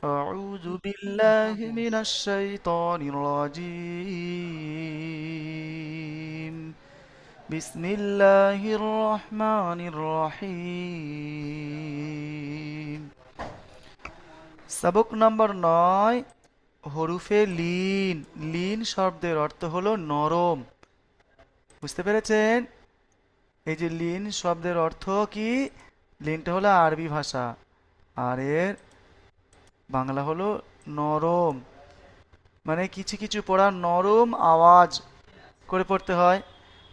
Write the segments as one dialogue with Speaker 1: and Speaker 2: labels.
Speaker 1: أعوذ بالله من الشيطان الرجيم بسم الله الرحمن الرحيم সবক নম্বর 9 হরফে Lin Lin শব্দের অর্থ হলো নরম। বুঝতে পেরেছেন? এই যে লিন শব্দের অর্থ কি? লিনটা হলো আরবি ভাষা, আর এর বাংলা হলো নরম। মানে কিছু কিছু পড়া নরম আওয়াজ করে পড়তে হয়,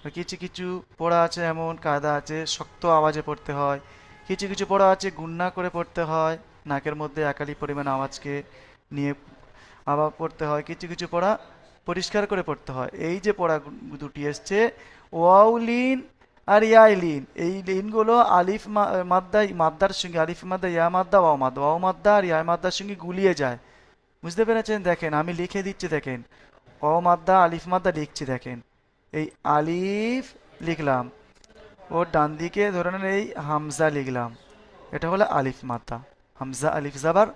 Speaker 1: আর কিছু কিছু পড়া আছে এমন কায়দা আছে শক্ত আওয়াজে পড়তে হয়। কিছু কিছু পড়া আছে গুন্না করে পড়তে হয়, নাকের মধ্যে একালি পরিমাণ আওয়াজকে নিয়ে আবার পড়তে হয়। কিছু কিছু পড়া পরিষ্কার করে পড়তে হয়। এই যে পড়া দুটি এসছে, ওয়াও লিন আর ইয়াই লিন, এই লিনগুলো আলিফ মাদ্দা মাদ্দার সঙ্গে, আলিফ মাদ্দা ইয়া মাদ্দা ওয়াও মাদ্দা, ওয়াও মাদ্দা আর ইয়া মাদ্দার সঙ্গে গুলিয়ে যায়। বুঝতে পেরেছেন? দেখেন আমি লিখে দিচ্ছি, দেখেন অ মাদ্দা আলিফ মাদ্দা লিখছি। দেখেন এই আলিফ লিখলাম, ওর ডান দিকে ধরে নেন এই হামজা লিখলাম, এটা হলো আলিফ মাদ্দা। হামজা আলিফ জাবার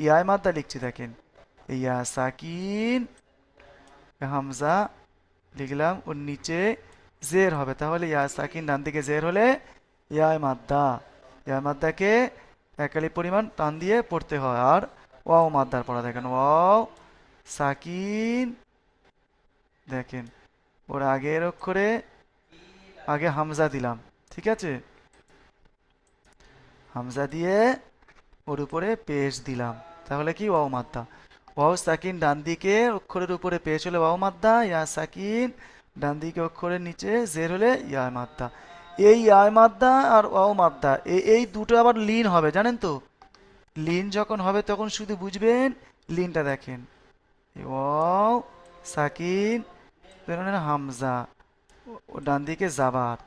Speaker 1: ইয়ায় মাদ্দা লিখছি। দেখেন ইয়া সাকিন হামজা লিখলাম, ওর নিচে জের হবে, তাহলে ইয়া সাকিন ডান দিকে জের হলে ইয়ায় মাদ্দা। ইয়ায় মাদ্দাকে একালি পরিমাণ টান দিয়ে পড়তে হয়। আর ওয়াও মাদ্দার পড়া দেখেন ওয়াও সাকিন, দেখেন ওর আগের অক্ষরে আগে হামজা দিলাম, ঠিক আছে? হামজা দিয়ে ওর উপরে পেশ দিলাম, তাহলে কি ওয়াও মাদ্দা। ওয়াও সাকিন ডান দিকে অক্ষরের উপরে পেশ হলে ওয়াও মাদ্দা, ইয়া সাকিন ডান দিকে অক্ষরের নিচে জের হলে ইয়া মাদ্দা। এই ইয়া মাদ্দা আর ওয়াও মাদ্দা এই দুটো আবার লিন হবে, জানেন তো? লিন যখন হবে তখন শুধু বুঝবেন লিনটা। দেখেন ওয়াও সাকিন হামজা, ও ডান দিকে জাবার,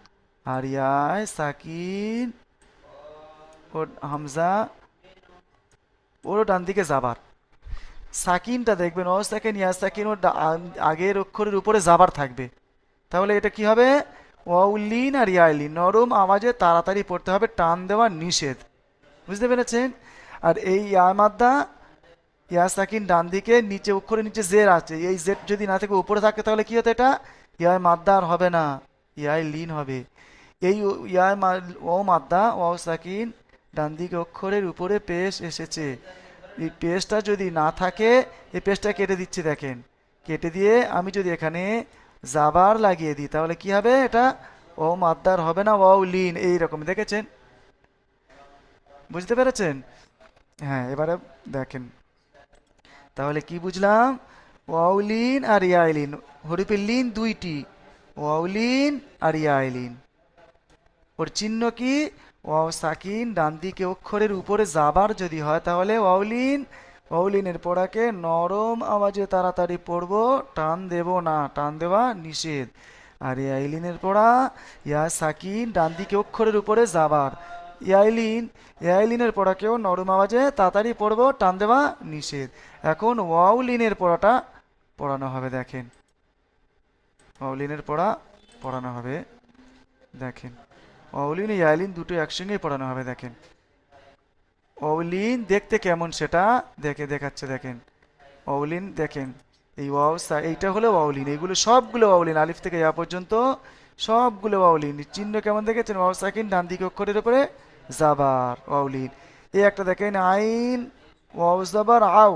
Speaker 1: আর ইয়ায় সাকিন ও হামজা ওরও ডান দিকে জাবার। সাকিনটা দেখবেন ও সাকিন ইয়া সাকিন ওর আগের অক্ষরের উপরে জাবার থাকবে, তাহলে এটা কি হবে? ওয়াউলিন আর ইয়াইলিন, নরম আওয়াজে তাড়াতাড়ি পড়তে হবে, টান দেওয়া নিষেধ। বুঝতে পেরেছেন? আর এই ইয়া মাদ্দা ইয়া সাকিন ডান দিকে নিচে অক্ষরের নিচে জের আছে, এই জেড যদি না থেকে উপরে থাকে তাহলে কি হতো? এটা ইয়ায় মাদ্দা আর হবে না, ইয়ায় লিন হবে। এই ইয়ায় ও মাদ্দা ও সাকিন ডান দিকে অক্ষরের উপরে পেশ এসেছে, এই পেশটা যদি না থাকে এই পেশটা কেটে দিচ্ছি। দেখেন কেটে দিয়ে আমি যদি এখানে জাবার লাগিয়ে দিই তাহলে কি হবে? এটা ও মাদ্দার হবে না, ওয়াও লিন এইরকম। দেখেছেন? বুঝতে পেরেছেন? হ্যাঁ, এবারে দেখেন তাহলে কি বুঝলাম? ওয়াউলিন আর ইয়াইলিন, হরফে লিন দুইটি, ওয়াউলিন আর ইয়াইলিন। ওর চিহ্ন কি? ওয়াও সাকিন ডান দিকে অক্ষরের উপরে জাবার যদি হয় তাহলে ওয়াউলিন। ওয়াউলিনের পড়াকে নরম আওয়াজে তাড়াতাড়ি পড়বো, টান দেব না, টান দেওয়া নিষেধ। আর ইয়াইলিনের পড়া ইয়া সাকিন ডান দিকে অক্ষরের উপরে জাবার, ইয়াইলিন ইয়াইলিনের পড়াকেও নরম আওয়াজে তাড়াতাড়ি পড়বো, টান দেওয়া নিষেধ। এখন ওয়াউলিনের পড়াটা পড়ানো হবে। দেখেন ওয়াউলিনের পড়া পড়ানো হবে। দেখেন অউলিন ইয়ালিন দুটো একসঙ্গেই পড়ানো হবে। দেখেন অউলিন দেখতে কেমন সেটা দেখাচ্ছে। দেখেন অউলিন, দেখেন এই ওয়াও এইটা হলো ওয়াউলিন, এইগুলো সবগুলো ওয়াউলিন আলিফ থেকে ইয়া পর্যন্ত সবগুলো ওয়াউলিন। চিহ্ন কেমন দেখেছেন? ওয়াও সাকিন ডান দিকে অক্ষরের উপরে জাবার ওয়াউলিন। এই একটা দেখেন আইন ওয়াও জাবার আও,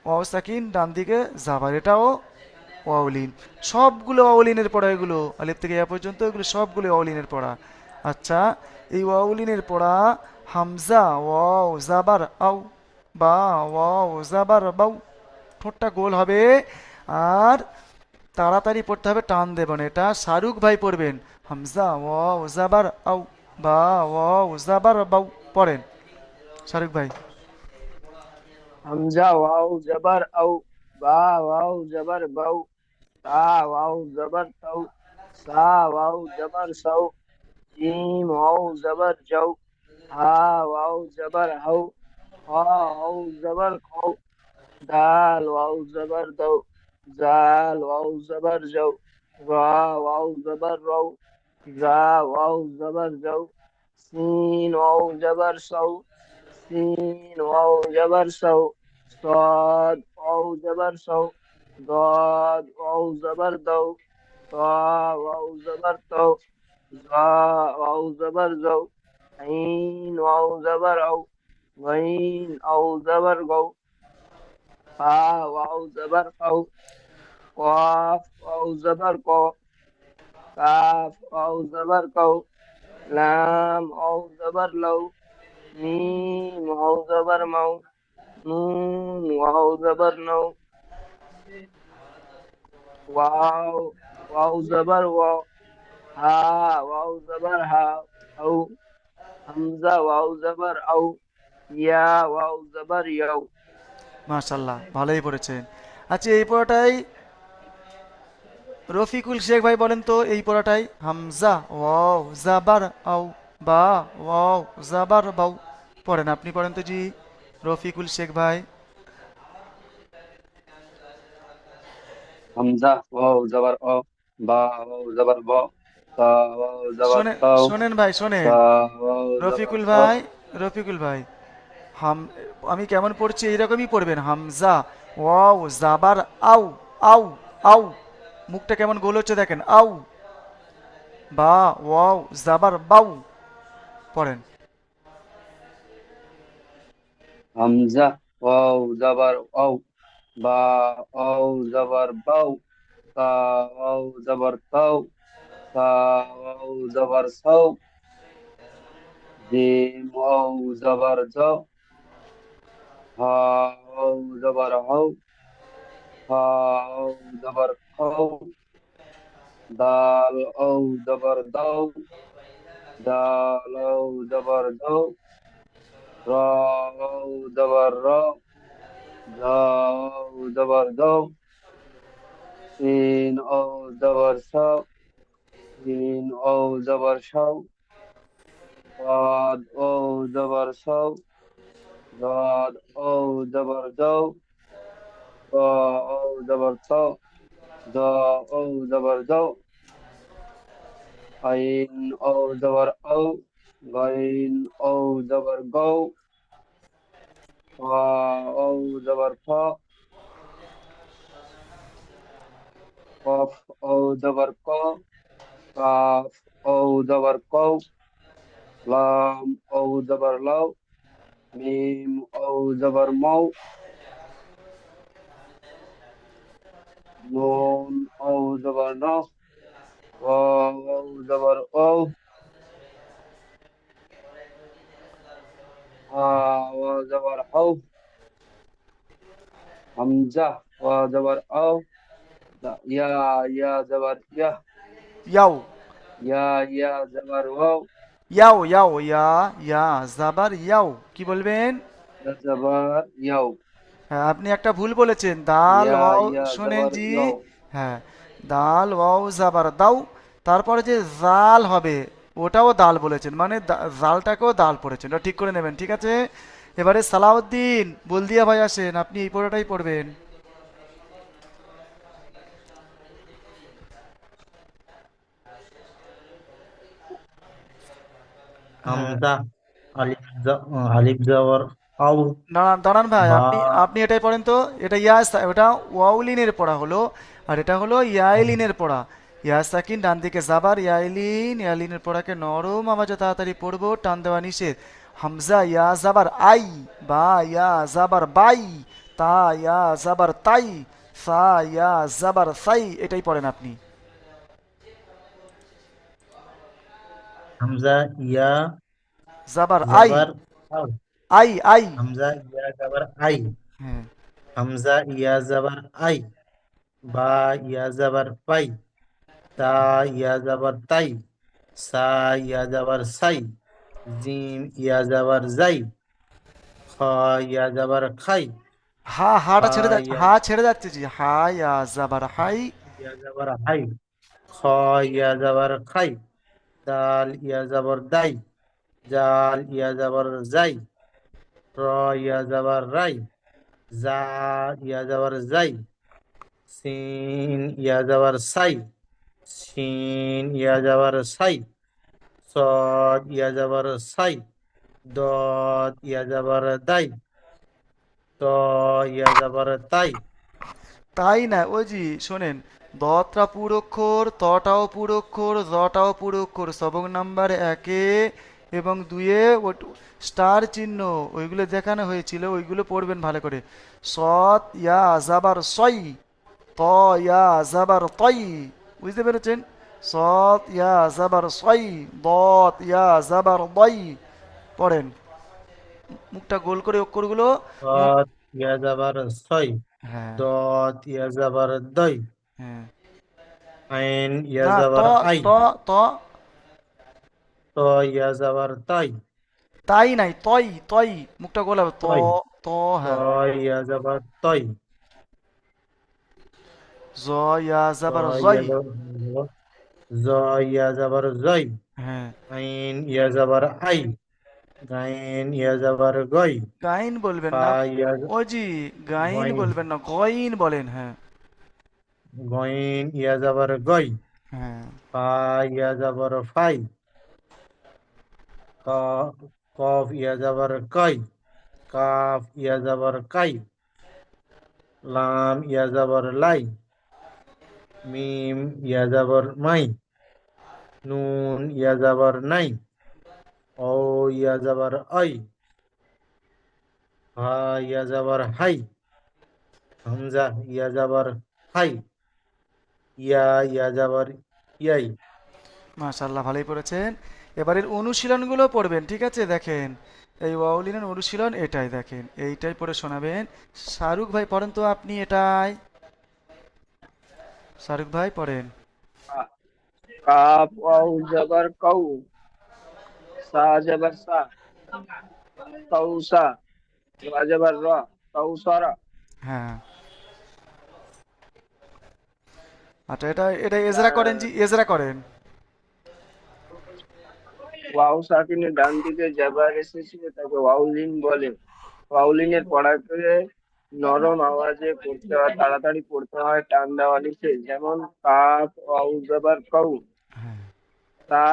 Speaker 1: ওয়াও সাকিন ডান দিকে জাবার, এটাও ওয়াউলিন। সবগুলো ওয়াউলিনের পড়া, এগুলো আলিফ থেকে ইয়া পর্যন্ত এগুলো সবগুলো ওয়াউলিনের পড়া। আচ্ছা, এই ওয়াউলিনের পড়া হামজা ওয়াও জাবার আও বা ওয়াও জাবার বাউ, ঠোঁটটা গোল হবে আর তাড়াতাড়ি পড়তে হবে, টান দেবেন। এটা শাহরুখ ভাই পড়বেন, হামজা ওয়াও জাবার আও বা ওয়াও জাবার বাউ পড়েন শাহরুখ ভাই।
Speaker 2: হামজা ওয়াও জবর আও, বা ওয়াও জবর বাউ, তা ওয়াও জবর তাও, সা ওয়াও জবর সাও, জিম ওয়াও জবর যাও, হা ওয়াও জবর হাও, খা ওয়াও জবর খাও, দাল ওয়াও জবর দাও, জাল ওয়াও জবর যাও, রা ওয়াও জবর রাও, জা ওয়াও জবর যাও, সিন ওয়াও জবর সাও, سين واو জবর সৌ صاد واو زبر سو ضاد واو زبر دو طا واو زبر تو ظا واو زبر زو عين واو زبر او غين او زبر غو فا واو زبر قو قاف واو زبر قو كاف واو زبر قو لام واو زبر لو ميم واو زبر مو نون واو زبر نو واو واو زبر واو ها واو زبر ها أو همزة واو زبر أو يا واو زبر يو
Speaker 1: মাশাল্লাহ, ভালোই পড়েছেন। আচ্ছা, এই পড়াটাই রফিকুল শেখ ভাই বলেন তো, এই পড়াটাই হামজা ওয়াও জাবার আও বা ওয়াও জাবার বাউ পড়েন, আপনি পড়েন তো জি, রফিকুল শেখ ভাই।
Speaker 3: হামজা ওয়াও জবর অ বা ওয়াও জবর ব তা ওয়াও জবর
Speaker 1: শোনেন
Speaker 3: তাও
Speaker 1: শোনেন ভাই, শোনেন
Speaker 3: সা ওয়াও জবর
Speaker 1: রফিকুল
Speaker 3: স
Speaker 1: ভাই, রফিকুল ভাই, হাম আমি কেমন পড়ছি এইরকমই পড়বেন। হামজা ওয়াও জাবার আউ, আউ, আউ, মুখটা কেমন গোল হচ্ছে দেখেন, আউ, বা ওয়াও জাবার বাউ পড়েন।
Speaker 3: হামজা ওয়াও জবর অ বা ওয়াও জবর বাও তা ওয়াও জবর তাও সা ওয়াও জবর সাও জিম ওয়াও জবর জ হা ওয়াও জবর হাও হা ওয়াও জবর খাও দাল ওয়াও জবর দাও দাল ওয়াও জবর দাও را زبر را ذا زبر ذو سين أو زبر سا سين أو زبر شو صاد أو زبر سو ضاد أو زبر ذو طا أو زبر طا ذا أو زبر ذو عين أو زبر أو غين أو زبر غو فا أو زبر فا قاف أو زبر قا কাফ ও জবর কও লাম ও জবর লাও মিম ও জবর মৌ নুন ও জবর ন ওয়াও ও জবর ও হা ও জবর হও হামজা ও জবর ও ইয়া ইয়া জবর ইয়া
Speaker 1: ইয়াও,
Speaker 3: ইয়া জবর ওয়াও
Speaker 1: ইয়াও, ইয়াও, ইয়া, ইয়া জাবার ইয়াও, কি বলবেন?
Speaker 3: ইয়া জবর ইয়াও
Speaker 1: হ্যাঁ, আপনি একটা ভুল বলেছেন, দাল ওয়াও,
Speaker 3: ইয়া
Speaker 1: শোনেন
Speaker 3: জবর
Speaker 1: জি,
Speaker 3: ইয়াও
Speaker 1: হ্যাঁ, দাল ওয়াও জাবার দাও, তারপরে যে জাল হবে ওটাও দাল বলেছেন, মানে জালটাকেও দাল পড়েছেন, ওটা ঠিক করে নেবেন, ঠিক আছে? এবারে সালাউদ্দিন বলদিয়া ভাই আসেন, আপনি এই পড়াটাই পড়বেন। হ্যাঁ,
Speaker 4: হামজা আলিফ যাওয়ার আউ
Speaker 1: দাঁড়ান দাঁড়ান ভাই,
Speaker 4: বা
Speaker 1: আপনি আপনি এটাই পড়েন তো, এটা ওটা ওয়াউলিনের পড়া হলো, আর এটা হলো ইয়াইলিনের পড়া। ইয়া সাকিন ডান দিকে জাবার, ইয়াইলিন, ইয়াইলিনের পড়াকে নরম আওয়াজে তাড়াতাড়ি পড়বো, টান দেওয়া নিষেধ। হামজা ইয়া জাবার আই, বা ইয়া জাবার বাই, তা ইয়া জাবার তাই, সা ইয়া জাবার সাই, এটাই পড়েন আপনি।
Speaker 4: হামজা ইয়া
Speaker 1: জাবার আই,
Speaker 4: যাবার আউ
Speaker 1: আই, আই,
Speaker 4: হামজা ইয়া যাবার আই
Speaker 1: হ্যাঁ,
Speaker 4: হামজা ইয়া যাবার আই বা ইয়া যাবার পাই তা ইয়া যাবার তাই সা ইয়া যাবার সাই জিম ইয়া যাবার যাই খ ইয়া যাবার খাই
Speaker 1: হা, হাটা
Speaker 4: হা
Speaker 1: ছেড়ে যাচ্ছে,
Speaker 4: ইয়া
Speaker 1: হা ছেড়ে যাচ্ছে জি, হা ইয়া জাবার হাই,
Speaker 4: ইয়া যাবার হাই খ ইয়া যাবার খাই দাল ইয়া যাবার দাই জাল ইয়া যাবার যাই র ইয়া যাবার রাই জা ইয়া যাবার যাই সিন ইয়া যাবার সাই সিন ইয়া যাবার সাই সদ ইয়া যাবার সাই দদ ইয়া যাবার দাই ত ইয়া যাবার তাই।
Speaker 1: তাই না, ওই জি শোনেন, দটা পুরো অক্ষর, তটাও পুরো অক্ষর, জটাও পুরো অক্ষর, সবক নাম্বার একে এবং দুয়ে স্টার চিহ্ন ওইগুলো দেখানো হয়েছিল, ওইগুলো পড়বেন ভালো করে। সৎ ইয়া জাবার সই, ত ইয়া জাবার তই, বুঝতে পেরেছেন? সৎ ইয়া জাবার সই, দত ইয়া জাবার দই। পড়েন, মুখটা গোল করে অক্ষরগুলো।
Speaker 4: ত
Speaker 1: মুখ,
Speaker 4: ইয়া যাবার ছয়।
Speaker 1: হ্যাঁ,
Speaker 4: দ ইয়া যাবার দই।
Speaker 1: হ্যাঁ,
Speaker 4: আইন ইয়া
Speaker 1: না, ত,
Speaker 4: যাবার আই।
Speaker 1: ত, ত,
Speaker 4: ত ইয়া যাবার তাই।
Speaker 1: তাই নাই, তই, তই, মুখটা গোল হবে, ত,
Speaker 4: তই।
Speaker 1: ত,
Speaker 4: ত
Speaker 1: হ্যাঁ।
Speaker 4: ইয়া যাবার তই।
Speaker 1: জ ইয়া
Speaker 4: ত
Speaker 1: জাবার
Speaker 4: ইয়া
Speaker 1: জয়,
Speaker 4: যাবার জ ইয়া যাবার জয়।
Speaker 1: হ্যাঁ।
Speaker 4: আইন ইয়া যাবার আই। গাইন ইয়া যাবার গই।
Speaker 1: গাইন বলবেন
Speaker 4: পা
Speaker 1: না,
Speaker 4: ইয়া
Speaker 1: ও জি, গাইন
Speaker 4: গইন।
Speaker 1: বলবেন না, গইন বলেন, হ্যাঁ।
Speaker 4: গইন ইয়া যাবার গই।
Speaker 1: হ্যাঁ,
Speaker 4: পা ইয়া যাবার ফাই। ক কফ ইয়া যাবার কই। কাফ ইয়া যাবার কাই। লাম ইয়া যাবার লাই। মিম ইয়া যাবার মাই। নুন ইয়া যাবার নাই। ও ইয়া যাবার আই। হা ইয়া যাবার হাই। হামজা ইয়া যাবার হাই। ইয়া ইয়া যাবার ইয়াই।
Speaker 1: মাশাল্লাহ, ভালোই পড়েছেন। এবারের অনুশীলনগুলো পড়বেন, ঠিক আছে? দেখেন, এই ওয়াউলিনের অনুশীলন এটাই, দেখেন এইটাই পড়ে শোনাবেন। শাহরুখ ভাই পড়েন তো, আপনি এটাই, শাহরুখ ভাই পড়েন।
Speaker 2: কাপ ওয়াও জবর কৌ, সা জবর সা, কৌসা, রা জবর রা, কৌসারা।
Speaker 1: হ্যাঁ, আচ্ছা, এটা এটা এজরা করেন জি, এজরা করেন।
Speaker 2: ওয়াও সাকিনের ডান দিকে জবর এসেছে তাকে ওয়াউলিন বলে। ওয়াউলিনের পড়াকে নরম আওয়াজে পড়তে হয়, তাড়াতাড়ি পড়তে হয়, টান দেওয়া নিচে, যেমন কাপ ওয়াও জবর কৌ,
Speaker 1: হ্যাঁ,
Speaker 2: সা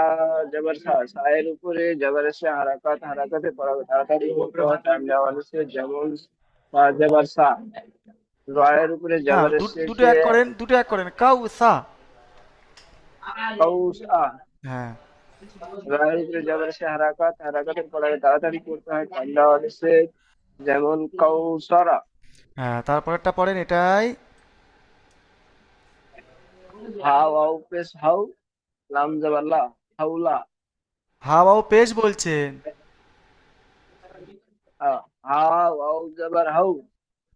Speaker 2: জবর সা, সায়ের উপরে জবর এসে হারাকাত, হারাকাতে পড়া তাড়াতাড়ি পড়তে হয়, টান দেওয়া নিচে, যেমন সা জবর সা। রয়ের উপরে
Speaker 1: না,
Speaker 2: জবর
Speaker 1: দুটো
Speaker 2: এসেছে
Speaker 1: এক করেন, দুটো এক করেন, কাউ সা।
Speaker 2: কৌসা।
Speaker 1: হ্যাঁ,
Speaker 2: রয়ের উপরে জবর এসে হারাকাত, হারাকাতের পড়া তাড়াতাড়ি পড়তে হয়, টান দেওয়া নিচে, যেমন কৌসরা।
Speaker 1: হ্যাঁ, তারপরেরটা পড়েন এটাই।
Speaker 2: হাও আও পেশ হাউ, লাম জবর লা, হাউলা।
Speaker 1: হাওয়াও পেশ বলছেন।
Speaker 2: হাও আও জবর হাউ,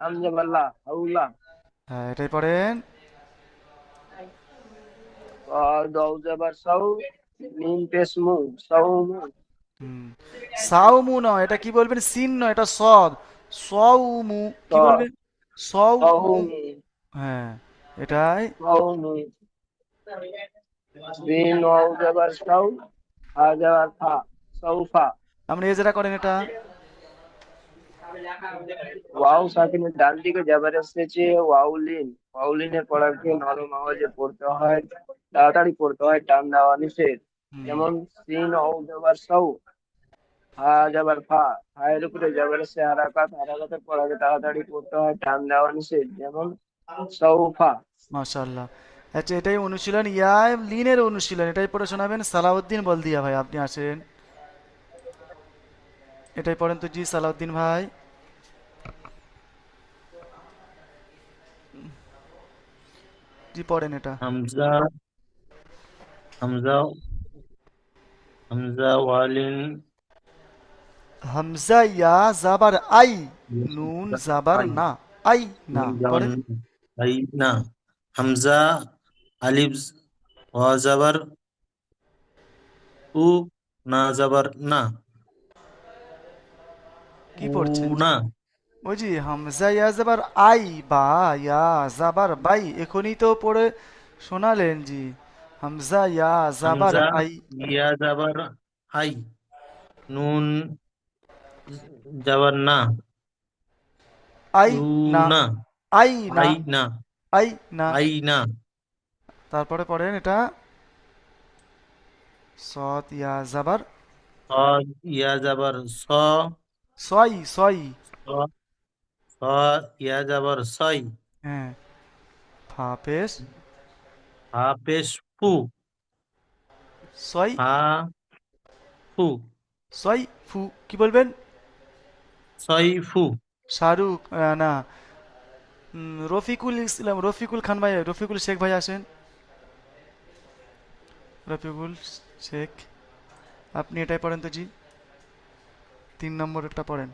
Speaker 2: লাম জবর লা, হাউলা।
Speaker 1: হ্যাঁ, এটাই পড়েন।
Speaker 2: দাও জবর সাউ, মিম পেশ মু, সাউমু।
Speaker 1: হুম, সাউমু নয়, এটা কি বলবেন? সিন নয়, এটা সদ, সউমু। কি বলবেন? সউমু।
Speaker 2: সাউমু,
Speaker 1: হ্যাঁ, এটাই।
Speaker 2: সাউমু। বিন ওয়াও জবর সাউ, হা জবর ফা, সৌফা।
Speaker 1: আপনি এজরা করেন এটা।
Speaker 2: ওয়াও সাকিনের ডান দিকে জবর এসেছে ওয়াউলিন, ওয়াউলিনের পড়াকে নরম আওয়াজে পড়তে হয়, তাড়াতাড়ি পড়তে হয়, টান দেওয়া নিষেধ,
Speaker 1: হুম,
Speaker 2: যেমন সিন ওয়াও জবর সাউ, হা জবর ফা, ফায়ের উপরে জবর এসে হারাকাত, হারাকাতের পড়াকে তাড়াতাড়ি পড়তে হয়, টান দেওয়া নিষেধ, যেমন সৌফা।
Speaker 1: মাশাআল্লাহ। আচ্ছা, এটাই অনুশীলন, ইয়া লিনের অনুশীলন, এটাই পড়ে শোনাবেন সালাউদ্দিন বলদিয়া ভাই, আপনি আসেন, এটাই পড়েন তো জি, সালাউদ্দিন ভাই। জি, পড়েন এটা।
Speaker 4: হামজা হামজা হামজা ওয়ালিন
Speaker 1: হামজা ইয়া জাবার আই, নুন জাবার
Speaker 4: আই।
Speaker 1: না, আই না,
Speaker 4: নুন যাবার
Speaker 1: পড়েন।
Speaker 4: আই না। হামজা আলিফ ওয়া যাবার উ, না যাবার না।
Speaker 1: কি
Speaker 4: উ
Speaker 1: পড়ছেন জি?
Speaker 4: না।
Speaker 1: ওই জি, হামজা ইয়া জাবার আই, বা ইয়া জাবার বাই, এখনই তো পড়ে শোনালেন জি। হামজা ইয়া জাবার
Speaker 4: হামজা
Speaker 1: আই,
Speaker 4: ইয়া যাবার আই। নুন যাবার না।
Speaker 1: আই
Speaker 4: ইউ
Speaker 1: না,
Speaker 4: না।
Speaker 1: আই না,
Speaker 4: আই না।
Speaker 1: আই না।
Speaker 4: আই না।
Speaker 1: তারপরে পড়েন এটা, সৎ ইয়া জাবার
Speaker 4: স ইয়া যাবার স।
Speaker 1: সই, সই,
Speaker 4: স ইয়া যাবার ছয়,
Speaker 1: হ্যাঁ, ফা পেশ
Speaker 4: হা পেশ ফু,
Speaker 1: ছয়,
Speaker 4: হা ফু,
Speaker 1: ছয় ফু, কি বলবেন?
Speaker 4: ছয় ফু।
Speaker 1: শাহরুখ না, রফিকুল ইসলাম, রফিকুল খান ভাই, রফিকুল শেখ ভাই আসেন। রফিকুল শেখ, আপনি এটাই পড়েন তো জি, 3 নম্বরটা পড়েন।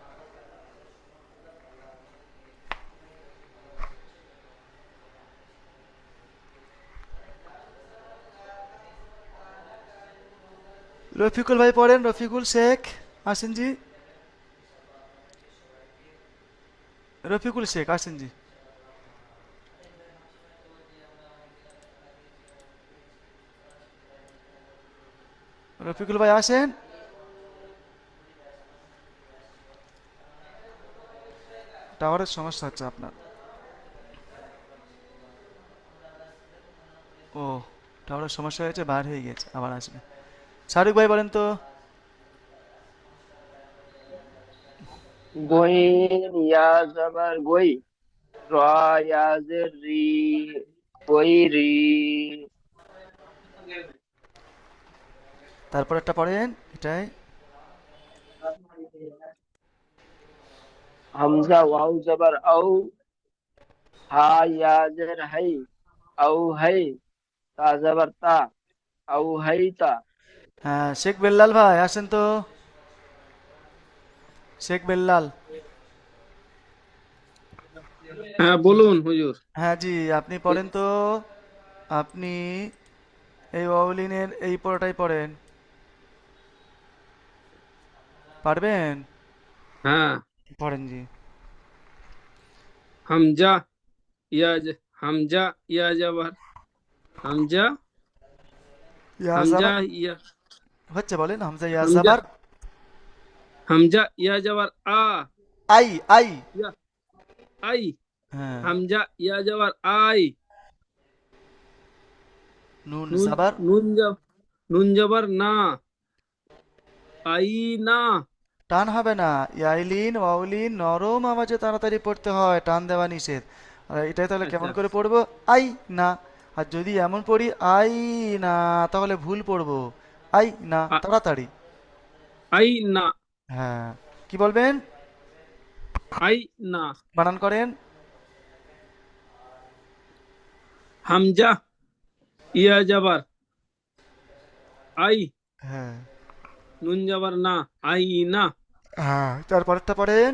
Speaker 1: রফিকুল ভাই পড়েন, রফিকুল শেখ আসেন জি, রফিকুল শেখ আসেন জি। রফিকুল ভাই আসেন। টাওয়ারের সমস্যা হচ্ছে আপনার। ও, টাওয়ারের সমস্যা হয়েছে, বার হয়ে গেছে, আবার আসবে। শাহরুখ ভাই বলেন তো।
Speaker 2: গইন ইয়া যাবার গই, র ইয়া জের রি, গই রি।
Speaker 1: তারপর একটা পড়েন, এটাই।
Speaker 2: হামজা ওয়াও যাবার আউ, হা ইয়া জের হাই, আউ হাই, তা যাবার তা, আউ হাই তা।
Speaker 1: হ্যাঁ, শেখ বেল্লাল ভাই আসেন তো, শেখ বেল্লাল।
Speaker 3: হ্যাঁ বলুন হুজুর।
Speaker 1: হ্যাঁ জি, আপনি পড়েন তো। আপনি এই ওয়াউলিনের এই পড়াটাই পড়েন, পারবেন?
Speaker 3: হ্যাঁ,
Speaker 1: পড়েন জি।
Speaker 3: হামজা হামজা ইয়া যাবার হামজা
Speaker 1: ইয়া
Speaker 3: হামজা
Speaker 1: জাবার
Speaker 3: ইয়া
Speaker 1: হচ্ছে, বলেন হামজা ইয়া
Speaker 3: হামজা
Speaker 1: জাবার
Speaker 3: হামজা ইয়া যাবার আ,
Speaker 1: আই, আই।
Speaker 3: ইয়া আই,
Speaker 1: হ্যাঁ,
Speaker 3: হামজা ইয়া যাবার আই,
Speaker 1: নুন
Speaker 3: নুন
Speaker 1: জাবার
Speaker 3: নুন যাবার না, আই না।
Speaker 1: টান হবে না। ইয়াইলিন ওয়াউলিন নরম আওয়াজে তাড়াতাড়ি পড়তে হয়, টান দেওয়া নিষেধ। আর এটাই তাহলে
Speaker 3: আচ্ছা,
Speaker 1: কেমন করে পড়বো? আই না। আর যদি এমন পড়ি আই না, তাহলে ভুল পড়বো। আই না,
Speaker 3: আ-
Speaker 1: তাড়াতাড়ি।
Speaker 3: আই না,
Speaker 1: হ্যাঁ, কি বলবেন?
Speaker 3: আই না।
Speaker 1: বানান করেন।
Speaker 3: হামজা ইয়া যাবার আই,
Speaker 1: হ্যাঁ,
Speaker 3: নুন যাবার না, আই না।
Speaker 1: হ্যাঁ, তারপরেরটা পড়েন,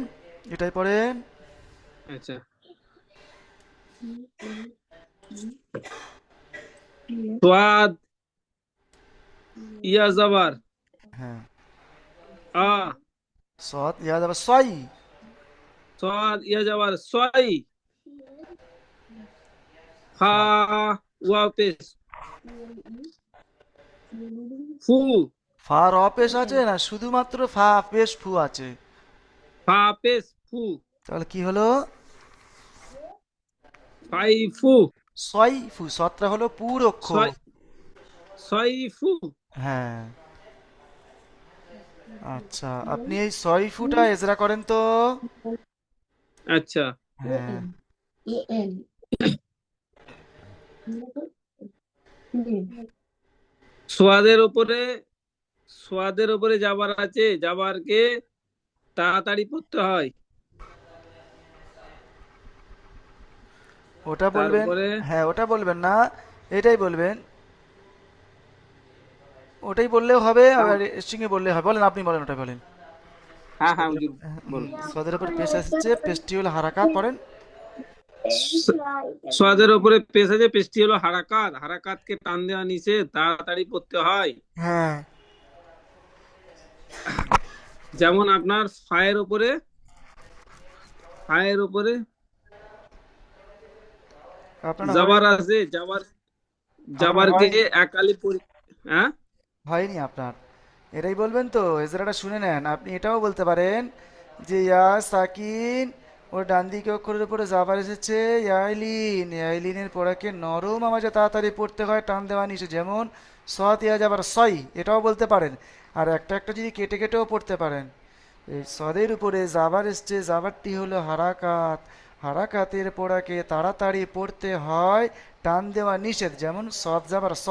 Speaker 1: এটাই পড়েন।
Speaker 3: আচ্ছা, সোয়াদ ইয়া যাবার
Speaker 1: হ্যাঁ,
Speaker 3: আ,
Speaker 1: সৎ ইয়া যাবে সই।
Speaker 3: সোয়াদ ইয়া যাবার ছয়, ফা ওয়া পেশ ফু,
Speaker 1: ফা র পেশ আছে না, শুধুমাত্র ফা পেশ ফু আছে।
Speaker 3: ফা পেশ ফু,
Speaker 1: তাহলে কি হলো?
Speaker 3: ফাই ফু,
Speaker 1: সই ফু, সতটা হলো পুর অক্ষর।
Speaker 3: ছয় ছয় ফু।
Speaker 1: হ্যাঁ, আচ্ছা, আপনি এই সই ফুটা এজরা করেন তো।
Speaker 3: আচ্ছা,
Speaker 1: হ্যাঁ,
Speaker 3: সোয়াদের উপরে সোয়াদের উপরে যাবার আছে, যাবারকে তাড়াতাড়ি পড়তে হয়।
Speaker 1: ওটা বলবেন।
Speaker 3: তারপরে
Speaker 1: হ্যাঁ, ওটা বলবেন না, এটাই বলবেন। ওটাই বললেও হবে,
Speaker 3: হ্যাঁ
Speaker 1: আবার এর সঙ্গে বললেও হবে। বলেন, আপনি বলেন, ওটা বলেন।
Speaker 3: হ্যাঁ হ্যাঁ হুজুর, বলুন।
Speaker 1: সদের উপর পেশ আসছে, পেশটি হলো হারাকাত, পড়েন।
Speaker 3: সোয়াদের উপরে পেশ আছে, পেশটি হলো হারাকাত, হারাকাতকে টান দেওয়া নিষেধ, তাড়াতাড়ি পড়তে হয়।
Speaker 1: হ্যাঁ,
Speaker 3: যেমন আপনার ফায়ের উপরে
Speaker 1: আপনার
Speaker 3: জাবার আছে,
Speaker 1: আপনার
Speaker 3: জাবারকে
Speaker 1: হয়নি,
Speaker 3: একালি পড়ি। হ্যাঁ,
Speaker 1: হয়নি আপনার। এটাই বলবেন তো, এজরাটা শুনে নেন। আপনি এটাও বলতে পারেন যে ইয়া সাকিন, ওর ডান দিকে অক্ষরের উপরে জাবার এসেছে, ইয়াইলিন, ইয়াইলিনের পড়াকে নরম আওয়াজে তাড়াতাড়ি পড়তে হয়, টান দেওয়া নিচে, যেমন সৎ ইয়া যাবার সই, এটাও বলতে পারেন। আর একটা একটা যদি কেটে কেটেও পড়তে পারেন। এই সদের উপরে জাবার এসছে, জাবারটি হলো হারাকাত। হারাকাতের পড়াকে তাড়াতাড়ি পড়তে হয়, টান দেওয়া নিষেধ। যেমন সদ জাবার স,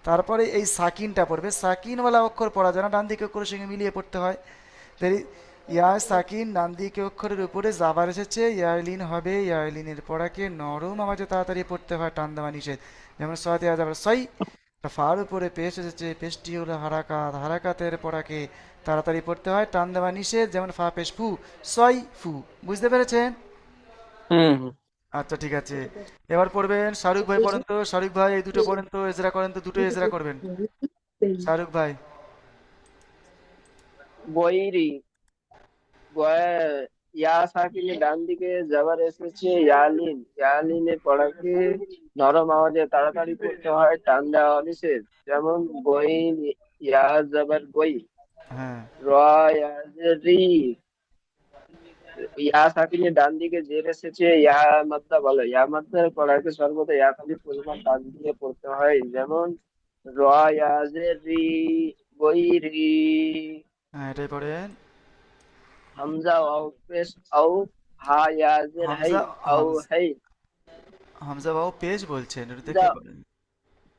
Speaker 1: তারপরে এই সাকিনটা পড়বে, সাকিনওয়ালা অক্ষর পড়া যায় না, ডান দিকে অক্ষরের সঙ্গে মিলিয়ে পড়তে হয়। তাই ইয়া সাকিন ডান দিকে অক্ষরের উপরে জাবার এসেছে, ইয়াইলিন হবে, ইয়াইলিনের পড়াকে নরম আওয়াজে তাড়াতাড়ি পড়তে হয়, টান দেওয়া নিষেধ। যেমন সদ ইয়া জাবার সই, ফার উপরে পেশ এসেছে, পেশটি হলো হারাকাত, হারাকাতের পড়াকে তাড়াতাড়ি পড়তে হয়, টান দেওয়া নিষেধ। যেমন ফা পেশ ফু, সই ফু। বুঝতে পেরেছেন?
Speaker 2: হুম হুম।
Speaker 1: আচ্ছা ঠিক আছে, এবার পড়বেন শাহরুখ ভাই, পড়েন তো শাহরুখ ভাই, এই দুটো পড়েন তো, এজরা করেন তো, দুটো এজরা করবেন শাহরুখ ভাই।
Speaker 2: গৈরি, ইয়া সাকিনের ডান দিকে যাবার এসেছে ইয়ালিন, ইয়ালিনের পড়াকে নরম আওয়াজে তাড়াতাড়ি পড়তে হয়, টান দেওয়া নিষেধ। যেমন গইন, ইয়া যাবার গই।
Speaker 1: হ্যাঁ,
Speaker 2: র, ইয়া রি। ইয়া সাকিনের ডান দিকে জের এসেছে ইয়া মাদ্দা বলে, ইয়া মাদ্দার পড়াকে সর্বদা ইয়া খালি পরিমাণ টান দিয়ে পড়তে হয়। যেমন র, ইয়া রি, গৈরি।
Speaker 1: হ্যাঁ এটাই পড়েন।
Speaker 2: হামজা ওয়াও পেশ আও, হা ইয়াজের হাই
Speaker 1: হামজা,
Speaker 2: আও
Speaker 1: হামজা,
Speaker 2: হাই।
Speaker 1: হামজা বাবু পেজ বলছেন, এটা
Speaker 2: হামজা,
Speaker 1: দেখে বলেন।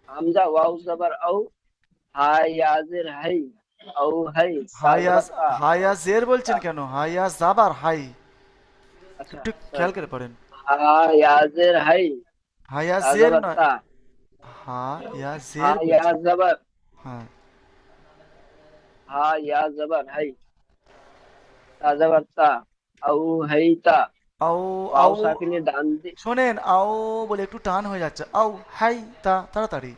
Speaker 2: হামজা ওয়াও জবর আও, হা ইয়াজের হাই আও হাই, তা জবর
Speaker 1: হায়াজ,
Speaker 2: তা।
Speaker 1: হায়াজ জের বলছেন
Speaker 2: তা।
Speaker 1: কেন? হায়াজ জাবার হাই,
Speaker 2: আচ্ছা
Speaker 1: একটু
Speaker 2: সরি।
Speaker 1: খেয়াল করে পড়েন।
Speaker 2: হা ইয়াজের হাই,
Speaker 1: হায়াজ
Speaker 2: তা
Speaker 1: জের
Speaker 2: জবর
Speaker 1: নয়,
Speaker 2: তা।
Speaker 1: হা ইয়া
Speaker 2: হা
Speaker 1: জের
Speaker 2: ইয়া
Speaker 1: বলছেন।
Speaker 2: জবর,
Speaker 1: হ্যাঁ,
Speaker 2: হা ইয়া জবর হাই, তা জবর তা, আও হাই তা।
Speaker 1: আও,
Speaker 2: ওয়াও
Speaker 1: আও,
Speaker 2: সাকিনের ডান দিক,
Speaker 1: শোনেন, আও বলে একটু টান হয়ে যাচ্ছে, আও হাই তা, তাড়াতাড়ি।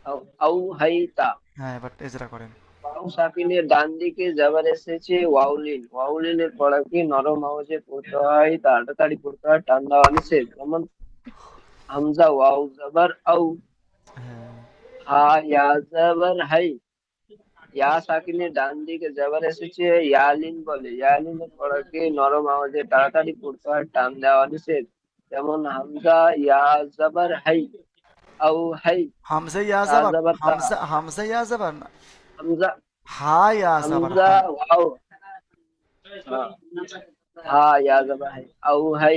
Speaker 2: আও আও হাই তা।
Speaker 1: হ্যাঁ এবার এজরা করেন।
Speaker 2: ওয়াও সাকিনের ডান দিকে যাবার এসেছে ওয়াউলিন, ওয়াউলিনের পড়াকে নরম আওয়াজে পড়তে হয়, তাড়াতাড়ি পড়তে হয়, টান দেওয়া নিষেধ। যেমন হামজা ওয়াও জবর আউ,
Speaker 1: হ্যাঁ,
Speaker 2: হা ইয়া জবর হাই। ইয়া সাকিনের ডান দিকে যাবার এসেছে ইয়ালিন বলে, ইয়ালিনের পড়াকে নরম আওয়াজে তাড়াতাড়ি পড়তে হয়, টান দেওয়া নিষেধ। যেমন হামজা ইয়া জবর হাই আউ হাই,
Speaker 1: হামজা ইয়া
Speaker 2: তা
Speaker 1: জাবার,
Speaker 2: জবর তা।
Speaker 1: হামজা, হামজা ইয়া জাবার না,
Speaker 2: হামজা,
Speaker 1: হা ইয়া জাবার
Speaker 2: হামজা
Speaker 1: হাই।
Speaker 2: ওয়াও, হ্যাঁ, হ্যাঁ ইয়া জবর হাই আউ হাই।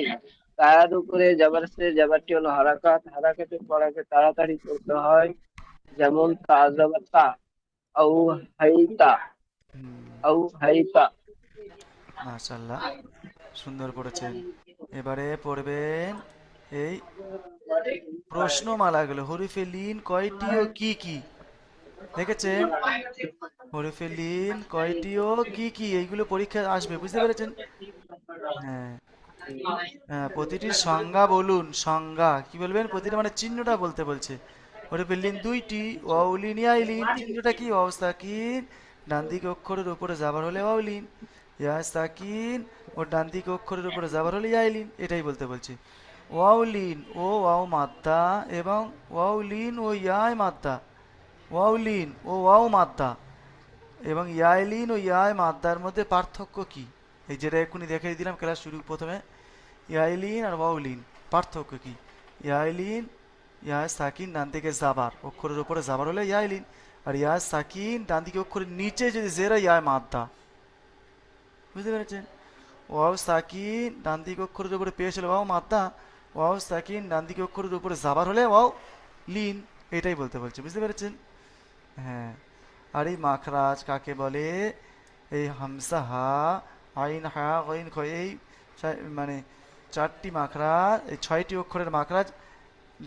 Speaker 2: তার উপরে জবর সে, জবরটি হলো হারাকাত, হারাকাতের পড়াকে তাড়াতাড়ি করতে হয়। যেমন তা জবর তা, আউ হাইতা,
Speaker 1: হুম,
Speaker 2: আউ হাইতা।
Speaker 1: মাশাল্লাহ, সুন্দর পড়েছেন। এবারে পড়বেন এই প্রশ্নমালাগুলো, হরফে লিন কয়টি ও কি কি, দেখেছেন? হরফে লিন কয়টি ও কি কি, এইগুলো পরীক্ষায় আসবে, বুঝতে পেরেছেন? হ্যাঁ, হ্যাঁ, প্রতিটির সংজ্ঞা বলুন, সংজ্ঞা কি বলবেন, প্রতিটা মানে চিহ্নটা বলতে বলছে। হরফে লিন দুইটি, ওয়াউলিন ইয়াইলিন, চিহ্নটা কি, ওয়াও সাকিন ডান দিকে অক্ষরের উপরে যাবার হলে ওয়াউলিন, ইয়া সাকিন ও ডান দিকে অক্ষরের উপরে যাবার হলে ইয়াইলিন, এটাই বলতে বলছে। ওয়াউলিন ও ওয়াও মাদ্দা, এবং ওয়াউলিন ও ইয়ায় মাদ্দা, ওয়াউলিন ও ওয়াও মাদ্দা এবং ইয়াইলিন ও ইয়ায় মাদ্দার মধ্যে পার্থক্য কি? এই যেটা এক্ষুনি দেখিয়ে দিলাম ক্লাস শুরু প্রথমে, ইয়াইলিন আর ওয়াউলিন পার্থক্য কি? ইয়াইলিন, ইয়া সাকিন ডান দিকে জাবার, অক্ষরের উপরে জাবার হলে ইয়াইলিন, আর ইয়া সাকিন ডান দিকে অক্ষরের নিচে যদি জেরা, ইয়ায় মাদ্দা। বুঝতে পেরেছেন? ওয়াও সাকিন ডান দিকে অক্ষরের উপরে পেশ হলে ওয়াও মাদ্দা, ওয়াও সাকিন ডান দিকে অক্ষরের উপরে জাবার হলে ওয়াও লিন, এটাই বলতে বলছে, বুঝতে পেরেছেন? হ্যাঁ, আর এই মাখরাজ কাকে বলে? এই হামসা হা, আইন হা, গইন খ, এই মানে চারটি মাখরাজ, এই ছয়টি অক্ষরের মাখরাজ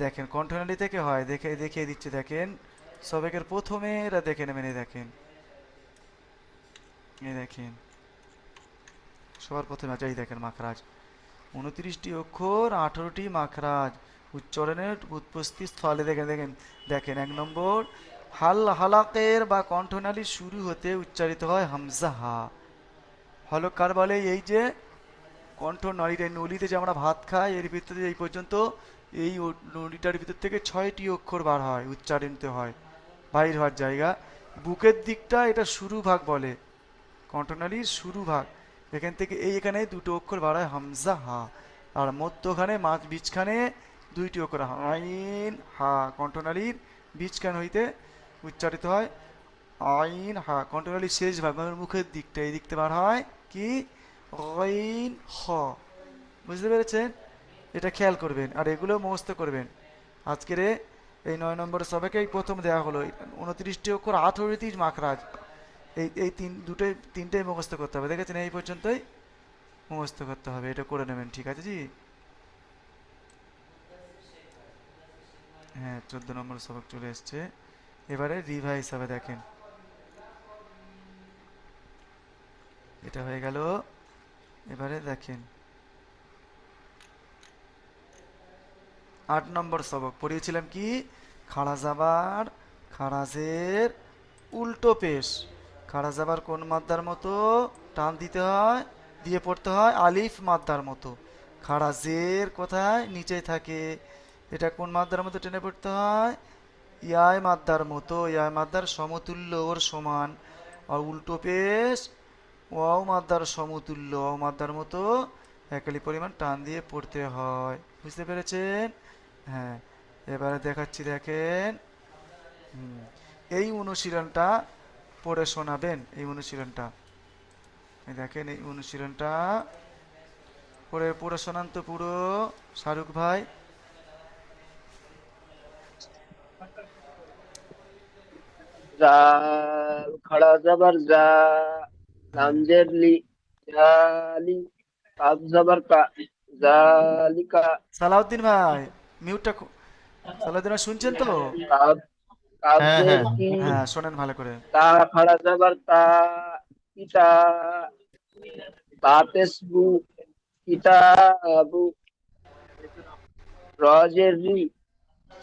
Speaker 1: দেখেন কণ্ঠনালী থেকে হয়, দেখে দেখিয়ে দিচ্ছে দেখেন। সবেকের প্রথমে এরা দেখে নেবেন, এই দেখেন, এই দেখেন সবার প্রথমে আছে, এই দেখেন মাখরাজ 29টি অক্ষর, 18টি মাখরাজ, উচ্চারণের উৎপত্তি স্থলে দেখেন, দেখেন দেখেন 1 নম্বর, হালাকের বা কণ্ঠনালী শুরু হতে উচ্চারিত হয় হামজা হা। হলক কার বলে? এই যে কণ্ঠনালীর এই নলিতে যে আমরা ভাত খাই, এর ভিতরে এই পর্যন্ত এই নলিটার ভিতর থেকে 6টি অক্ষর বার হয়, উচ্চারিত হয়, বাইর হওয়ার জায়গা। বুকের দিকটা এটা শুরু ভাগ বলে, কণ্ঠনালীর শুরু ভাগ। এখান থেকে এই এখানে দুটো অক্ষর বার হয় হামজা হা, আর মধ্যখানে বীজখানে দুইটি অক্ষর আইন হা, কণ্ঠনালীর বীজখান হইতে উচ্চারিত হয় আইন হা কন্টিনিউয়ালি শেষ ভাগ মানে মুখের দিকটা এই দিকতে বার হয় কি আইন হ। বুঝতে পেরেছেন? এটা খেয়াল করবেন আর এগুলো মুখস্থ করবেন। আজকের এই 9 নম্বর সবাইকে এই প্রথম দেওয়া হলো 29টি অক্ষর 18টি মাখরাজ। এই দুটোই তিনটেই মুখস্থ করতে হবে, দেখেছেন? এই পর্যন্তই মুখস্থ করতে হবে, এটা করে নেবেন, ঠিক আছে জি? হ্যাঁ, 14 নম্বর সবক চলে এসছে। এবারে রিভাইজ হবে, দেখেন এটা হয়ে গেল। এবারে দেখেন 8 নম্বর সবক পড়িয়েছিলাম কি খাড়া জাবার খাড়াজের উল্টো পেশ। খাড়া জাবার কোন মাদ্দার মতো টান দিতে হয়, দিয়ে পড়তে হয় আলিফ মাদ্দার মতো। খাড়া জের কোথায় নিচে থাকে, এটা কোন মাদ্দার মতো টেনে পড়তে হয়, ইয়ায় মাদ্দার মতো, ইয়ায় মাদ্দার সমতুল্য ওর সমান। আর উল্টো পেশ ওয়াও মাদ্দার সমতুল্য, ওয়াও মাদ্দার মতো একালি পরিমাণ টান দিয়ে পড়তে হয়। বুঝতে পেরেছেন? হ্যাঁ, এবারে দেখাচ্ছি, দেখেন। হুম, এই অনুশীলনটা পড়ে শোনাবেন। এই অনুশীলনটা এই দেখেন, এই অনুশীলনটা পড়ে পড়ে শোনান তো পুরো, শাহরুখ ভাই।
Speaker 2: জাল খড়া জবর জা, লাম
Speaker 1: হ্যাঁ,
Speaker 2: জের লি, জালি, কাফ জবর কা, জালিকা,
Speaker 1: সালাউদ্দিন ভাই মিউটটা সালাউদ্দিন ভাই শুনছেন তো?
Speaker 2: কাফ কাফ
Speaker 4: হ্যাঁ
Speaker 2: জের
Speaker 4: হ্যাঁ
Speaker 2: কি,
Speaker 1: হ্যাঁ, শোনেন ভালো করে।
Speaker 2: তা খড়া জবর তা, কিতা, তা তেসবু, কিতাবু, র জের রি,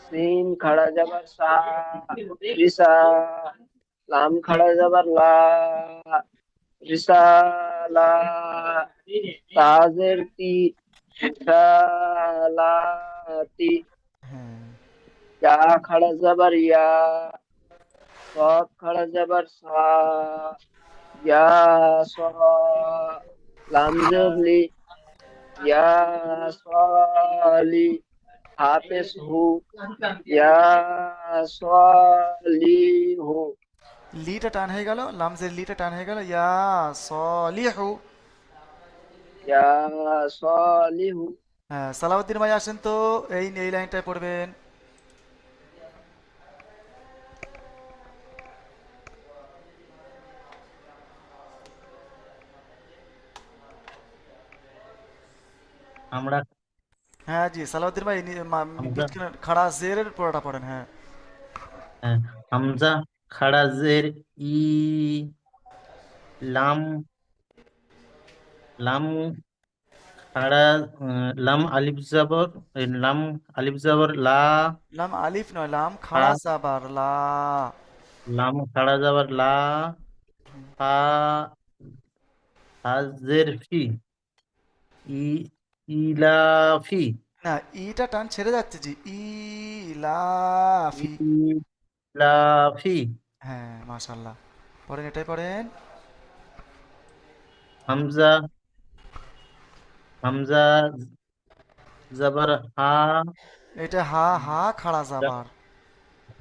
Speaker 2: সিন খড়া জবর সা, রিসা, লাম খড়া জবর লা, রিসালা, তাজের তি, রিসালাতি,
Speaker 1: হ্যাঁ,
Speaker 2: ইয়া খড়া জবর ইয়া, সদ খড়া জবর সা, ইয়া সা, লাম জের লি, ইয়া সালি, হাফেজ হু, ইয়া সালিহু,
Speaker 1: লিটা টান হয়ে গেল, লামজের লিটা টান হয়ে গেল, ইয়া সলিহু।
Speaker 2: ইয়া সালিহু।
Speaker 1: হ্যাঁ, সালাউদ্দিন ভাই আসেন তো, এই এই লাইনটায় পড়বেন।
Speaker 4: আমরা
Speaker 1: হ্যাঁ জি, সালাউদ্দিন ভাই
Speaker 4: হামজা
Speaker 1: বিটখানে খাড়া জেরের পড়াটা পড়েন, হ্যাঁ।
Speaker 4: হ্যাঁ, হামজা খাড়া জের ই, লাম লাম খাড়া লাম আলিফ জবর লাম আলিফ জবর লা,
Speaker 1: লাম আলিফ নয়, লাম
Speaker 4: হা
Speaker 1: খাড়া জাবার লা।
Speaker 4: লাম খাড়া জবর লা, হা হা জের ফি, ই ইলাফি,
Speaker 1: না, ইটা টান ছেড়ে যাচ্ছে জি, ইলাফি।
Speaker 4: ইলাফি,
Speaker 1: হ্যাঁ, মাশাল্লাহ, পড়েন, এটাই পড়েন।
Speaker 4: হামজা হামজা জবর হা,
Speaker 1: এটা হা হা খাড়া জাবার।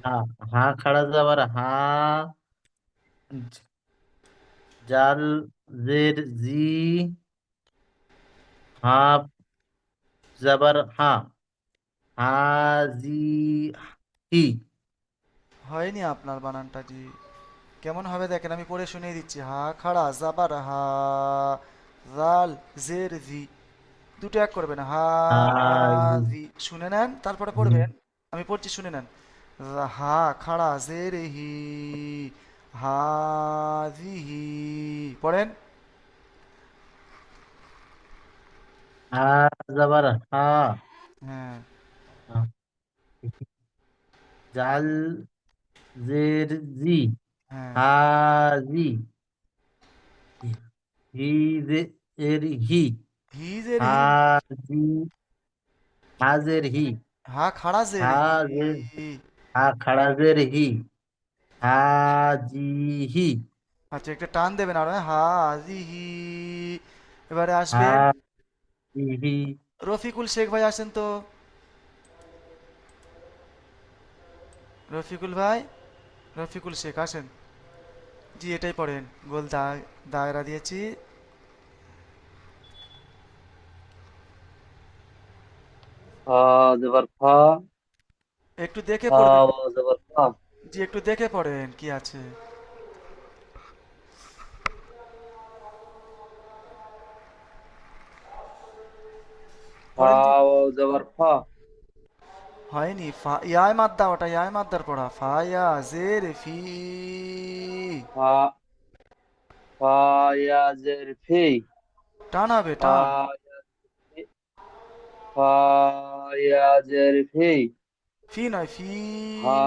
Speaker 4: হা হা খাড়া জবর হা, জাল জের জি, হা জবর হা, হাজি হি,
Speaker 1: হয়নি আপনার বানানটা জি, কেমন হবে দেখেন, আমি পড়ে শুনিয়ে দিচ্ছি। হা খাড়া জাবার হা, জাল জের জি, দুটো এক করবেন,
Speaker 4: হাজি
Speaker 1: হাজি শুনে নেন, তারপরে পড়বেন। আমি পড়ছি, শুনে নেন। হা খাড়া জের হি, হাজিহি, পড়েন।
Speaker 4: হা জবর হা,
Speaker 1: হ্যাঁ,
Speaker 4: জাল জের জি,
Speaker 1: হ্যাঁ,
Speaker 4: হাজি, হি জের হি,
Speaker 1: হিজের হি,
Speaker 4: হাজি, হাজের হি,
Speaker 1: হা খাড়া জের
Speaker 4: হাজের
Speaker 1: হি।
Speaker 4: হা খাড়া জের হি, হাজি হি,
Speaker 1: আচ্ছা, একটা টান দেবেন আর, হাজিহি। এবারে আসবেন
Speaker 4: হাজি হি,
Speaker 1: রফিকুল শেখ ভাই, আসেন তো। রফিকুল ভাই, রফিকুল শেখ আসেন। জি এটাই পড়েন, গোল দাগ দায়রা দিয়েছি।
Speaker 3: ফা জবর ফা,
Speaker 1: একটু দেখে
Speaker 3: ফা
Speaker 1: পড়বেন।
Speaker 3: ওয়াও জবর ফা,
Speaker 1: জি একটু দেখে পড়েন কি আছে।
Speaker 3: ফা
Speaker 1: পড়েন জি।
Speaker 3: ওয়াও জবর ফা,
Speaker 1: হয়নি, ফা ইয়ায় মাদ্দা, ওটা ইয়ায় মাদ্দার পড়া, ফা ইয়া জের ফি।
Speaker 3: ফা ফা ইয়া জের ফি,
Speaker 1: টান হবে,
Speaker 3: ফা
Speaker 1: টান।
Speaker 3: ফা ইয়া জের ফি,
Speaker 1: ফি নয়, ফি।
Speaker 3: হা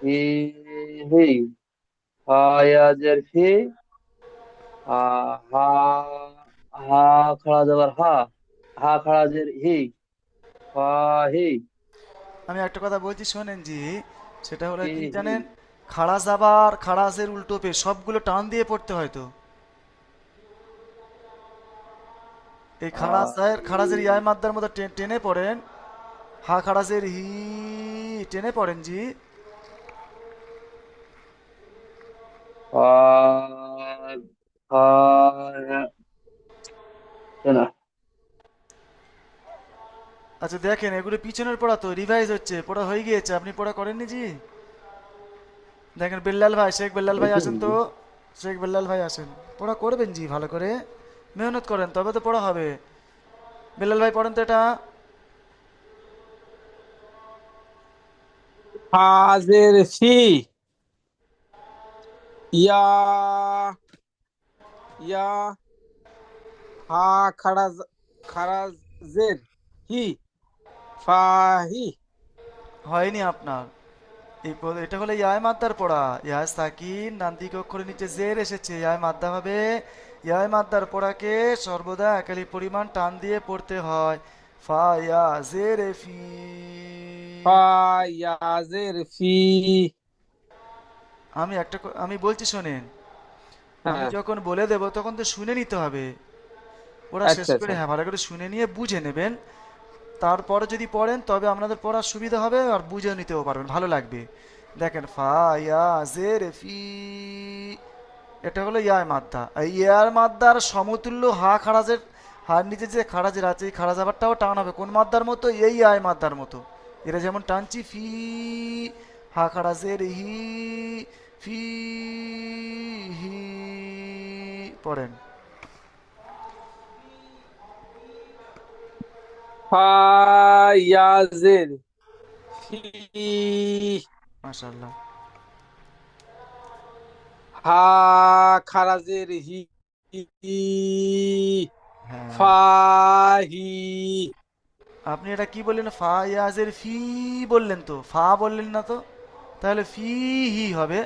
Speaker 3: হি হি, ফা ইয়া জের ফি, হা হা খাড়া জবর হা, হা খাড়া জের হি, ফা হি,
Speaker 1: আমি একটা কথা বলছি শোনেন জি, সেটা হলো
Speaker 3: হি
Speaker 1: কি
Speaker 3: হি,
Speaker 1: জানেন, খাড়া জাবার খাড়াসের উল্টো পে সবগুলো টান দিয়ে পড়তে হয় তো। এই খাড়াজের ইয়ায় মাদ্দার মতো টেনে পড়েন। হা খাড়াজের হি, টেনে পড়েন জি।
Speaker 3: ফা ফা না,
Speaker 1: আচ্ছা দেখেন, এগুলো পিছনের পড়া তো রিভাইজ হচ্ছে, পড়া হয়ে গিয়েছে, আপনি পড়া করেননি জি। দেখেন বেল্লাল ভাই, শেখ বেল্লাল ভাই আসেন তো, শেখ বেল্লাল ভাই আসেন। পড়া করবেন জি ভালো করে, মেহনত করেন তবে তো পড়া হবে। বেল্লাল ভাই পড়েন তো এটা।
Speaker 5: হাজের ফি, ইয়া, ইয়া, হা খারাজের হি, ফাহি।
Speaker 1: হয়নি আপনার। এটা হলো ইয়ায় মাদ্দার পড়া, ইয়ায় সাকিন ডান দিকে অক্ষরে নিচে জের এসেছে, ইয়ায় মাদ্দা হবে। ইয়ায় মাদ্দার পড়াকে সর্বদা একালি পরিমাণ টান দিয়ে পড়তে হয়। ফা ইয়া জের এ ফি।
Speaker 5: ফা ইয়াজের ফি।
Speaker 1: আমি বলছি শোনেন, আমি
Speaker 5: হ্যাঁ,
Speaker 1: যখন বলে দেব তখন তো শুনে নিতে হবে। ওরা শেষ
Speaker 5: আচ্ছা
Speaker 1: করে
Speaker 5: আচ্ছা।
Speaker 1: হ্যাঁ ভালো করে শুনে নিয়ে বুঝে নেবেন। তারপরে যদি পড়েন তবে আপনাদের পড়ার সুবিধা হবে আর বুঝে নিতেও পারবেন, ভালো লাগবে। দেখেন ফা ইয়া জের ফি, এটা হলো ইয়ার মাদ্দা। এই ইয়ার মাদ্দার সমতুল্য হা খারাজের, হার নিচে যে খারাজের আছে এই খারাজ আবারটাও টান হবে কোন মাদ্দার মতো, এই আয় মাদ্দার মতো। এরা যেমন টানছি ফি, হা খারাজের হি, ফি হি, পড়েন।
Speaker 5: ফা ইয়াজের ফি,
Speaker 1: মাশাআল্লাহ।
Speaker 5: হা খারাজের হি,
Speaker 1: হ্যাঁ,
Speaker 5: ফাহি।
Speaker 1: আপনি এটা কি বললেন, ফা ইয়াজের ফি বললেন তো, ফা বললেন না তো, তাহলে ফি হি হবে।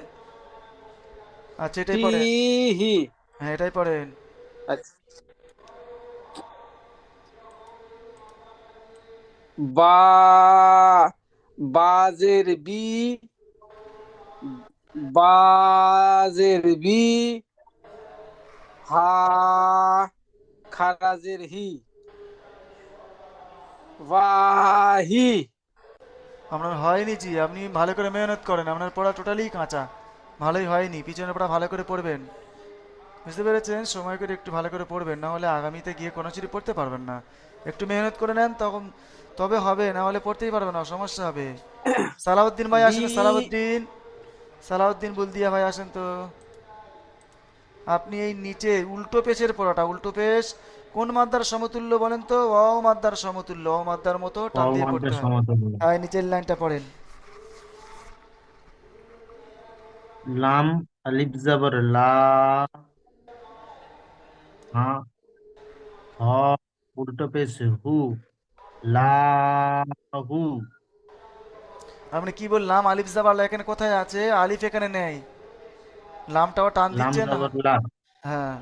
Speaker 1: আচ্ছা এটাই পড়েন।
Speaker 5: ফিহি।
Speaker 1: হ্যাঁ এটাই পড়েন।
Speaker 5: আচ্ছা। বা, বাজের বি, বাজের বি, হা খারাজের হি, ওয়াহি।
Speaker 1: আপনার হয়নি জি, আপনি ভালো করে মেহনত করেন, আপনার পড়া টোটালি কাঁচা, ভালোই হয়নি, পিছনের পড়া ভালো করে পড়বেন। বুঝতে পেরেছেন, সময় করে একটু ভালো করে পড়বেন, না হলে আগামীতে গিয়ে কোনো কিছু পড়তে পারবেন না। একটু মেহনত করে নেন তখন তবে হবে, না হলে পড়তেই পারবেন না, সমস্যা হবে। সালাউদ্দিন ভাই
Speaker 5: বি,
Speaker 1: আসেন, সালাউদ্দিন, সালাউদ্দিন বুলদিয়া ভাই আসেন তো। আপনি এই নিচে উল্টো পেশের পড়াটা, উল্টো পেশ কোন মাদ্দার সমতুল্য বলেন তো, অ মাদ্দার সমতুল্য, অ মাদ্দার মতো টান দিয়ে পড়তে
Speaker 4: অমাদ্দের
Speaker 1: হয়।
Speaker 4: সমতুল্য।
Speaker 1: হ্যাঁ নিচের লাইনটা পড়েন।
Speaker 4: লাম আলিফ জবর লা, হা হ উল্টো পেশ হু, লাহু।
Speaker 1: আপনি কি বললাম, আলিফ জাবার এখানে কোথায় আছে, আলিফ এখানে নেই, লামটাও টান
Speaker 4: লাম
Speaker 1: দিচ্ছেন।
Speaker 4: জবর লা,
Speaker 1: হ্যাঁ,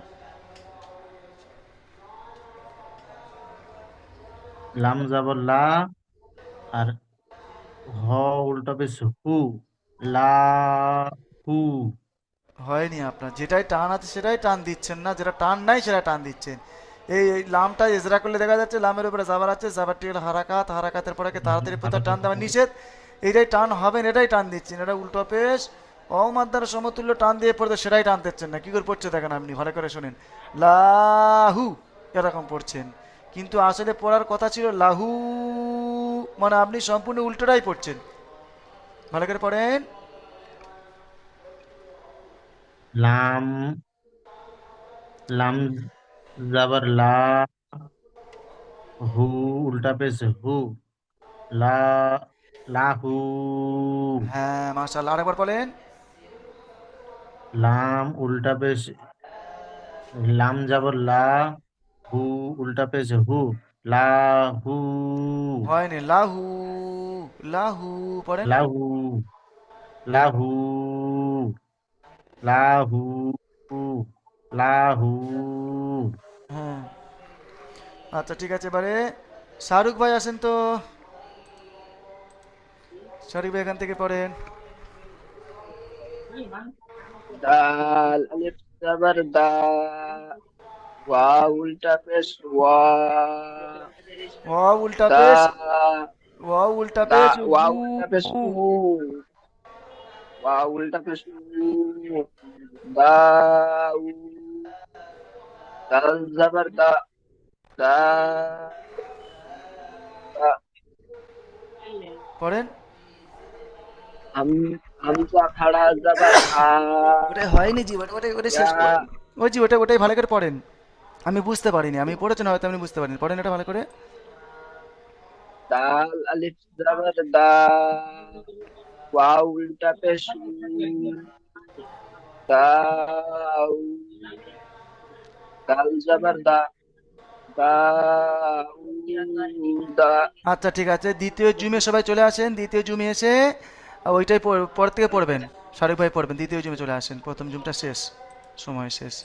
Speaker 4: লাম জবর লা, আর হ উল্টো পেশ হু, লাহু।
Speaker 1: হয়নি আপনার, যেটাই টান আছে সেটাই টান দিচ্ছেন না, যেটা টান নাই সেটা টান দিচ্ছেন। এই লামটা এজরা করলে দেখা যাচ্ছে লামের উপরে জাবার আছে, জাবারটি হলো হারাকাত, হারাকাতের পরে তাড়াতাড়ি প্রথম টান দেওয়া নিষেধ। এইটাই টান হবেন, এটাই টান দিচ্ছেন, এটা উল্টো পেশ অমাদ্দার সমতুল্য টান দিয়ে পড়তে, সেটাই টান দিচ্ছেন না। কি করে পড়ছে দেখেন, আপনি ভালো করে শুনেন, লাহু এরকম পড়ছেন, কিন্তু আসলে পড়ার কথা ছিল লাহু, মানে আপনি সম্পূর্ণ উল্টোটাই পড়ছেন। ভালো করে পড়েন।
Speaker 4: লাম, লাম জাবার লা, হু উল্টা পেশ হু, লা, লাহু।
Speaker 1: হ্যাঁ মাশাআল্লাহ, আরেকবার বলেন।
Speaker 4: লাম উল্টা পেশ, লাম জাবর লা, হু উল্টা পেশ হু, লাহু।
Speaker 1: হয়নি, লাহু, লাহু পড়েন।
Speaker 4: লাহু, লাহু, লাহু, লাহু।
Speaker 1: হ্যাঁ আচ্ছা ঠিক আছে, এবারে শাহরুখ ভাই আসেন তো, শাহরুখ ভাই এখান থেকে পড়েন।
Speaker 2: দাল আলিফ জবর দা, ওয়াও উল্টা পেশ ওয়া,
Speaker 1: ও উল্টা
Speaker 2: দা,
Speaker 1: পেশ, ও উল্টা
Speaker 2: দা
Speaker 1: পেশ
Speaker 2: ওয়াও
Speaker 1: উ,
Speaker 2: উল্টা পেশ উ, ওয়াও উল্টা পেশ উ, দা উ, দাল জবর দা, দা, দা,
Speaker 1: পড়েন।
Speaker 2: হাম, হামজা খাড়া জবর হা,
Speaker 1: ওটাই হয়নি জি, ওটাই ওটাই
Speaker 2: ইয়া,
Speaker 1: শেষ করেন। ওই জি ওটাই ওটাই ভালো করে পড়েন, আমি বুঝতে পারিনি, আমি পড়েছেন হয়তো আপনি বুঝতে পারিনি, পড়েন এটা ভালো করে।
Speaker 2: দাল আলিফ জবর দা, ওয়াও উল্টা পেশ উ, দা উ, দাল জবর দা, দা উ, দা।
Speaker 1: আচ্ছা ঠিক আছে, দ্বিতীয় জুমে সবাই চলে আসেন, দ্বিতীয় জুমে এসে ওইটাই পর থেকে পড়বেন, শাহরুখ ভাই পড়বেন, দ্বিতীয় জুমে চলে আসেন, প্রথম জুমটা শেষ, সময় শেষ।